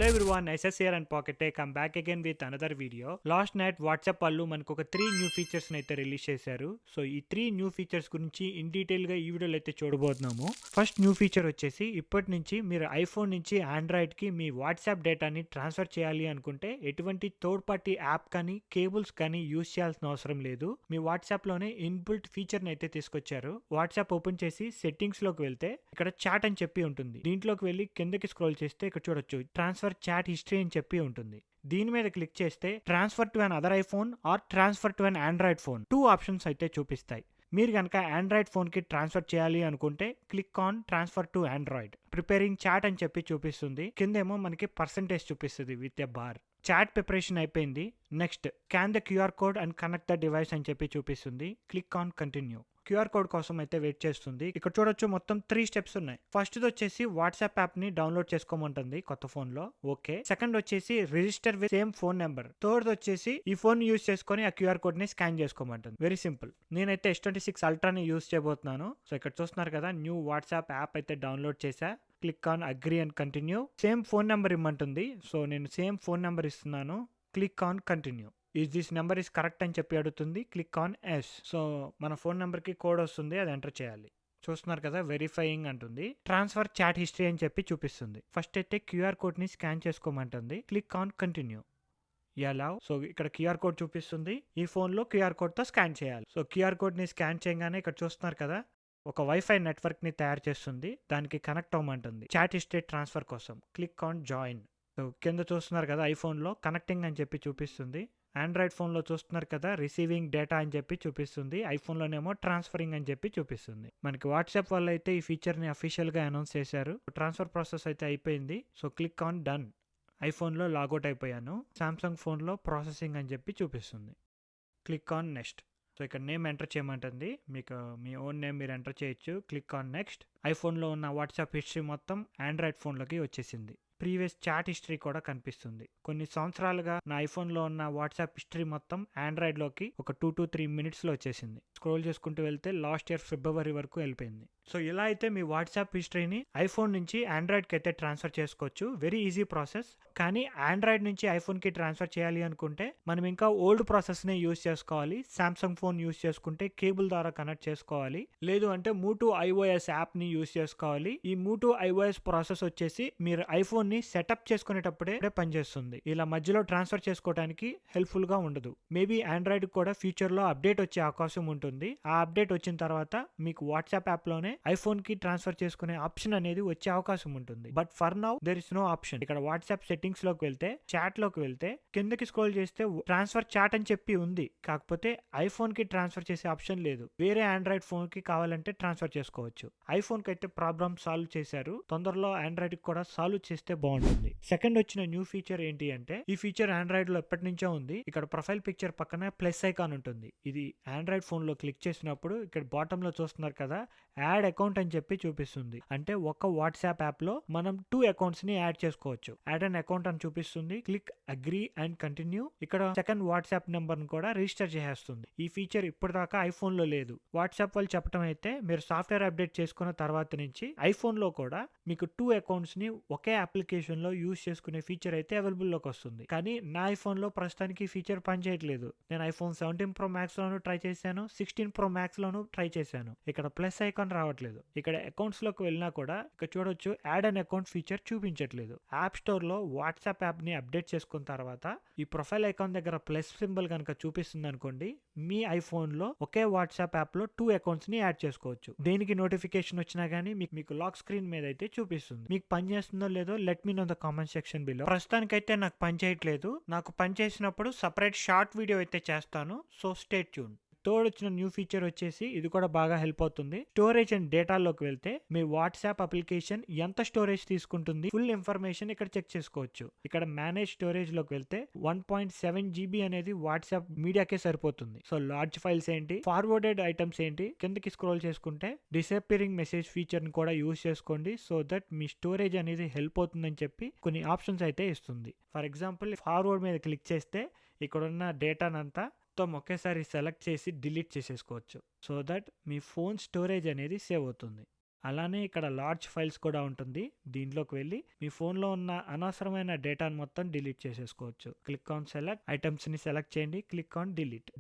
Hello everyone, SS here and Pocket Tech. I'm back again with another video. Last night WhatsApp వాళ్ళు మనకు ఒక 3 new features అయితే release చేశారు. So ఈ 3 new features గురించి in detail గా ఈ వీడియోలో అయితే చూడబోతున్నాము. ఫస్ట్ న్యూ ఫీచర్ వచ్చేసి ఇప్పటి నుంచి మీరు ఐఫోన్ నుంచి ఆండ్రాయిడ్ కి మీ వాట్సాప్ డేటాని ట్రాన్స్ఫర్ చేయాలి అనుకుంటే ఎటువంటి థర్డ్ పార్టీ యాప్ కానీ కేబుల్స్ కానీ యూజ్ చేయాల్సిన అవసరం లేదు. మీ వాట్సాప్ లోనే ఇన్బిల్ట్ ఫీచర్ ని అయితే తీసుకొచ్చారు. వాట్సాప్ ఓపెన్ చేసి సెట్టింగ్స్ లోకి వెళ్తే ఇక్కడ చాట్ అని చెప్పి ఉంటుంది. దీంట్లోకి వెళ్ళి కిందకి స్క్రోల్ చేస్తే ఇక్కడ చూడొచ్చు ట్రాన్స్ఫర్ చాట్ హిస్టరీ అని చెప్పి ఉంటుంది. దీని మీద క్లిక్ చేస్తే transfer to another iPhone or transfer to an Android phone 2 options అయితే చూపిస్తాయి. మీరు కనుక ఆండ్రాయిడ్ ఫోన్ కి ట్రాన్స్ఫర్ చేయాలి అనుకుంటే click on transfer to Android. Preparing chat అని చెప్పి చూపిస్తుంది. కిందేమో మనకి పర్సంటేజ్ చూపిస్తుంది with a bar. Chat preparation అయిపోయింది. Next scan the QR code and connect the device అని చెప్పి చూపిస్తుంది. Click on continue. QR code కోసం అయితే వెయిట్ చేస్తుంది. ఇక్కడ చూడొచ్చు మొత్తం 3 స్టెప్స్ ఉన్నాయి. ఫస్ట్ వచ్చేసి వాట్సాప్ యాప్ ని డౌన్లోడ్ చేసుకోమంటుంది కొత్త ఫోన్ లో. ఓకే. సెకండ్ వచ్చేసి register with same phone number. Third వచ్చేసి ఈ ఫోన్ యూజ్ చేసుకొని ఆ క్యూఆర్ కోడ్ ని స్కాన్ చేసుకోమంటుంది. Very simple. నేనైతే S26 Ultra ని యూజ్ చేయబోతున్నాను. సో ఇక్కడ చూస్తున్నారు కదా, న్యూ వాట్సాప్ యాప్ అయితే డౌన్లోడ్ చేశా. Click on agree and continue. Same phone number ఇమ్మంటుంది. సో నేను సేమ్ ఫోన్ నెంబర్ ఇస్తున్నాను. Click on continue. Is this number is correct అని చెప్పి అడుగుతుంది. Click on yes. సో మన ఫోన్ నెంబర్కి కోడ్ వస్తుంది, అది ఎంటర్ చేయాలి. చూస్తున్నారు కదా, వెరిఫైయింగ్ అంటుంది. ట్రాన్స్ఫర్ చాట్ హిస్టరీ అని చెప్పి చూపిస్తుంది. ఫస్ట్ అయితే క్యూఆర్ కోడ్ని స్కాన్ చేసుకోమంటుంది. Click on continue. ఎలా? సో ఇక్కడ క్యూఆర్ కోడ్ చూపిస్తుంది. ఈ ఫోన్లో క్యూఆర్ కోడ్తో స్కాన్ చేయాలి. సో క్యూఆర్ కోడ్ని స్కాన్ చేయగానే ఇక్కడ చూస్తున్నారు కదా, ఒక వైఫై నెట్వర్క్ని తయారు చేస్తుంది. దానికి కనెక్ట్ అవ్వమంటుంది చాట్ హిస్టరీ ట్రాన్స్ఫర్ కోసం. Click on join. సో కింద చూస్తున్నారు కదా, ఐఫోన్లో కనెక్టింగ్ అని చెప్పి చూపిస్తుంది. ఆండ్రాయిడ్ ఫోన్లో చూస్తున్నారు కదా, రిసీవింగ్ డేటా అని చెప్పి చూపిస్తుంది. ఐఫోన్లోనేమో ట్రాన్స్ఫరింగ్ అని చెప్పి చూపిస్తుంది. మనకి వాట్సాప్ వాళ్ళు అయితే ఈ ఫీచర్ని అఫీషియల్గా అనౌన్స్ చేశారు. ట్రాన్స్ఫర్ ప్రాసెస్ అయితే అయిపోయింది. So click on done. ఐఫోన్లో లాగౌట్ అయిపోయాను. సామ్సంగ్ ఫోన్లో ప్రాసెసింగ్ అని చెప్పి చూపిస్తుంది. Click on next. సో ఇక్కడ నేమ్ ఎంటర్ చేయమంటుంది. మీకు మీ ఓన్ నేమ్ మీరు ఎంటర్ చేయొచ్చు. Click on next. ఐఫోన్లో ఉన్న వాట్సాప్ హిస్టరీ మొత్తం ఆండ్రాయిడ్ ఫోన్లోకి వచ్చేసింది. ప్రీవియస్ చాట్ హిస్టరీ కూడా కనిపిస్తుంది. కొన్ని సంవత్సరాలుగా నా ఐఫోన్లో ఉన్న వాట్సాప్ హిస్టరీ మొత్తం ఆండ్రాయిడ్లోకి ఒక 2 to 3 మినిట్స్లో వచ్చేసింది. స్క్రోల్ చేసుకుంటూ వెళ్తే లాస్ట్ ఇయర్ ఫిబ్రవరి వరకు వెళ్ళిపోయింది. సో ఇలా అయితే మీ వాట్సాప్ హిస్టరీని ఐఫోన్ నుంచి ఆండ్రాయిడ్కి అయితే ట్రాన్స్ఫర్ చేసుకోవచ్చు. Very easy process. కానీ ఆండ్రాయిడ్ నుంచి ఐఫోన్కి ట్రాన్స్ఫర్ చేయాలి అనుకుంటే మనం ఇంకా ఓల్డ్ ప్రాసెస్నే యూజ్ చేసుకోవాలి. సామ్సంగ్ ఫోన్ యూజ్ చేసుకుంటే కేబుల్ ద్వారా కనెక్ట్ చేసుకోవాలి. లేదు అంటే మూటు iOS యాప్ని యూజ్ చేసుకోవాలి. ఈ మూటు iOS ప్రాసెస్ వచ్చేసి మీరు ఐఫోన్ ని సెటప్ చేసుకునేటప్పుడే పనిచేస్తుంది. ఇలా మధ్యలో ట్రాన్స్ఫర్ చేసుకోవడానికి హెల్ప్ఫుల్ గా ఉండదు. మేబీ ఆండ్రాయిడ్ కూడా ఫ్యూచర్ లో అప్డేట్ వచ్చే అవకాశం ఉంటుంది. ఆ అప్డేట్ వచ్చిన తర్వాత మీకు వాట్సాప్ యాప్ లోనే ఐఫోన్ కి ట్రాన్స్ఫర్ చేసుకునే ఆప్షన్ అనేది వచ్చే అవకాశం ఉంటుంది. But for now there is no option. ఇక్కడ వాట్సాప్ సెట్టింగ్స్ లోకి వెళ్తే, చాట్ లోకి వెళ్తే కిందకి స్క్రోల్ చేస్తే ట్రాన్స్ఫర్ చాట్ అని చెప్పి ఉంది. కాకపోతే ఐఫోన్ కి ట్రాన్స్ఫర్ చేసే ఆప్షన్ లేదు. వేరే ఆండ్రాయిడ్ ఫోన్ కి కావాలంటే ట్రాన్స్ఫర్ చేసుకోవచ్చు. ఐఫోన్ కి అయితే ప్రాబ్లమ్ సాల్వ్ చేశారు. తొందరలో ఆండ్రాయిడ్ కి కూడా సాల్వ్ చేస్తే బాగుంటుంది. సెకండ్ వచ్చిన న్యూ ఫీచర్ ఏంటి అంటే, ఈ ఫీచర్ ఆండ్రాయిడ్ లో ఎప్పటి నుంచో ఉంది. ఇక్కడ ప్రొఫైల్ పిక్చర్ పక్కన ప్లస్ ఐకాన్ ఉంటుంది. ఇది ఆండ్రాయిడ్ ఫోన్ లో క్లిక్ చేసినప్పుడు ఇక్కడ బాటమ్ లో చూస్తున్నారు కదా, యాడ్ అకౌంట్ అని చెప్పి చూపిస్తుంది. అంటే ఒక వాట్సాప్ యాప్ లో మనం 2 అకౌంట్స్ ని యాడ్ చేసుకోవచ్చు. యాడ్ అన్ అకౌంట్ అని చూపిస్తుంది. Click agree and continue. ఇక్కడ సెకండ్ వాట్సాప్ నెంబర్ ని కూడా రిజిస్టర్ చేసేస్తుంది. ఈ ఫీచర్ ఇప్పటిదాకా ఐఫోన్ లో లేదు. వాట్సాప్ వాళ్ళు చెప్పడం అయితే, మీరు సాఫ్ట్వేర్ అప్డేట్ చేసుకున్న తర్వాత నుంచి ఐఫోన్ లో కూడా మీకు 2 అకౌంట్స్ ని ఒకే అప్లికేషన్ లో యూజ్ చేసుకునే ఫీచర్ అయితే అవైలబుల్ లోకి వస్తుంది. కానీ నా ఐఫోన్ లో ప్రస్తుతానికి ఈ ఫీచర్ పనిచేయట్లేదు. నేను ఐఫోన్ 17 Pro Max లోను ట్రై చేశాను, 16 Pro Max లోను ట్రై చేశాను. ఇక్కడ ప్లస్ ఐకాన్ రావట్లేదు. ఇక్కడ అకౌంట్స్ లోకి వెళ్ళినా కూడా ఇక్కడ చూడొచ్చు యాడ్ అన్ అకౌంట్ ఫీచర్ చూపించట్లేదు. యాప్ స్టోర్ లో వాట్సాప్ యాప్ ని అప్డేట్ చేసుకున్న తర్వాత ఈ ప్రొఫైల్ ఐకాన్ దగ్గర ప్లస్ సింబల్ కనుక చూపిస్తుంది అనుకోండి, మీ ఐఫోన్ లో ఒకే వాట్సాప్ యాప్ లో 2 అకౌంట్స్ ని యాడ్ చేసుకోవచ్చు. దేనికి నోటిఫికేషన్ వచ్చినా గానీ మీకు లాక్ స్క్రీన్ మీద అయితే చూపిస్తుంది. మీకు పని చేస్తుందో లేదో let me know the comment section below. ప్రస్తుతానికైతే నాకు పని చేయట్లేదు. నాకు పని చేసినప్పుడు సపరేట్ షార్ట్ వీడియో అయితే చేస్తాను. So stay tune. థర్డ్ వచ్చిన న్యూ ఫీచర్ వచ్చేసి ఇది కూడా బాగా హెల్ప్ అవుతుంది. స్టోరేజ్ అండ్ డేటాలోకి వెళ్తే మీ వాట్సాప్ అప్లికేషన్ ఎంత స్టోరేజ్ తీసుకుంటుంది, ఫుల్ ఇన్ఫర్మేషన్ ఇక్కడ చెక్ చేసుకోవచ్చు. ఇక్కడ మేనేజ్ స్టోరేజ్ లోకి వెళ్తే 1.7 GB అనేది వాట్సాప్ మీడియాకే సరిపోతుంది. సో లార్జ్ ఫైల్స్ ఏంటి, ఫార్వర్డెడ్ ఐటమ్స్ ఏంటి, కిందకి స్క్రోల్ చేసుకుంటే డిసపియరింగ్ మెసేజ్ ఫీచర్ ని కూడా యూజ్ చేసుకోండి. సో దట్ మీ స్టోరేజ్ అనేది హెల్ప్ అవుతుందని చెప్పి కొన్ని ఆప్షన్స్ అయితే ఇస్తుంది. ఫర్ ఎగ్జాంపుల్ ఫార్వర్డ్ మీద క్లిక్ చేస్తే ఇక్కడ ఉన్న డేటానంతా మొత్తం ఒకేసారి సెలెక్ట్ చేసి డిలీట్ చేసేసుకోవచ్చు. So that me phone storage అనేది సేవ్ అవుతుంది. అలానే ఇక్కడ లార్జ్ ఫైల్స్ కూడా ఉంటుంది. దీంట్లోకి వెళ్ళి మీ ఫోన్లో ఉన్న అనవసరమైన డేటాను మొత్తం డిలీట్ చేసేసుకోవచ్చు. క్లిక్ ఆన్ సెలెక్ట్ ఐటమ్స్ని సెలెక్ట్ చేయండి. Click on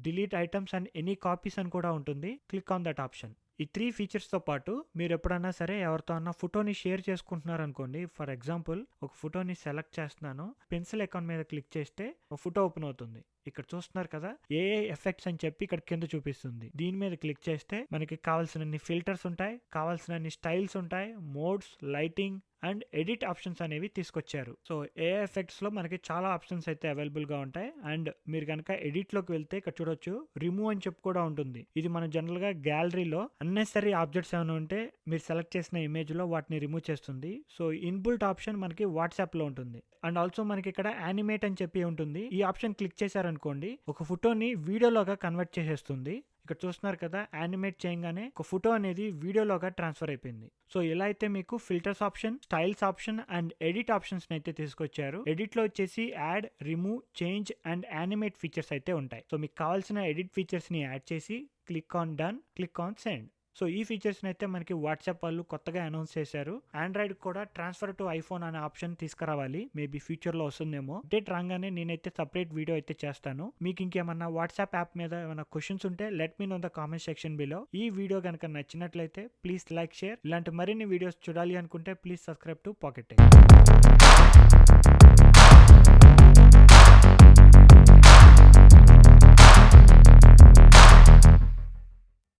delete items and any copies అని కూడా ఉంటుంది. Click on that option. ఈ 3 ఫీచర్స్తో పాటు మీరు ఎప్పుడన్నా సరే ఎవరితో అన్నా ఫోటోని షేర్ చేసుకుంటున్నారు అనుకోండి. ఫర్ ఎగ్జాంపుల్ ఒక ఫోటోని సెలెక్ట్ చేస్తున్నాను, పెన్సిల్ ఐకాన్ మీద క్లిక్ చేస్తే ఒక ఫోటో ఓపెన్ అవుతుంది. ఇక్కడ చూస్తున్నారు కదా, ఏ ఎఫెక్ట్స్ అని చెప్పి ఇక్కడ కింద చూపిస్తుంది. దీని మీద క్లిక్ చేస్తే మనకి కావాల్సినన్ని ఫిల్టర్స్ ఉంటాయి, కావాల్సినన్ని స్టైల్స్ ఉంటాయి, modes, lighting and edit options అనేవి తీసుకొచ్చారు. సో ఏ ఎఫెక్ట్స్ లో మనకి చాలా ఆప్షన్స్ అయితే అవైలబుల్ గా ఉంటాయి. అండ్ మీరు కనుక ఎడిట్ లోకి వెళ్తే ఇక్కడ చూడొచ్చు రిమూవ్ అని చెప్పి కూడా ఉంటుంది. ఇది మన జనరల్ గా గ్యాలరీలో అన్నెసరీ ఆబ్జెక్ట్స్ ఏమైనా ఉంటే మీరు సెలెక్ట్ చేసిన ఇమేజ్ లో వాటిని రిమూవ్ చేస్తుంది. సో ఇన్బుల్ట్ ఆప్షన్ మనకి వాట్సాప్ లో ఉంటుంది. అండ్ ఆల్సో మనకి ఇక్కడ యానిమేట్ అని చెప్పి ఉంటుంది. ఈ ఆప్షన్ క్లిక్ చేశారనుకోండి ఒక ఫోటోని వీడియోలోగా కన్వర్ట్ చేసేస్తుంది. ఇక్కడ చూస్తున్నారు కదా, యానిమేట్ చేయగానే ఒక ఫోటో అనేది వీడియోలోగా ట్రాన్స్ఫర్ అయిపోయింది. సో ఇలా అయితే మీకు filters option, styles option and edit options అయితే తీసుకొచ్చారు. ఎడిట్ లో వచ్చేసి add, remove, change and animate features అయితే ఉంటాయి. సో మీకు కావాల్సిన ఎడిట్ ఫీచర్స్ ని యాడ్ చేసి click on done, click on send. So ఈ ఫీచర్స్ని అయితే మనకి వాట్సాప్ వాళ్ళు కొత్తగా అనౌన్స్ చేశారు. ఆండ్రాయిడ్ కూడా ట్రాన్స్ఫర్ టు ఐఫోన్ అనే ఆప్షన్ తీసుకురావాలి. మేబీ ఫ్యూచర్లో వస్తుందేమో. అప్డేట్ రాగానే నేనైతే సపరేట్ వీడియో అయితే చేస్తాను. మీకు ఇంకేమన్నా వాట్సాప్ యాప్ మీద ఏమైనా క్వశ్చన్స్ ఉంటే let me know the comment section below. ఈ వీడియో కనుక నచ్చినట్లయితే ప్లీజ్ లైక్, షేర్. ఇలాంటి మరిన్ని వీడియోస్ చూడాలి అనుకుంటే please subscribe to pocket tech.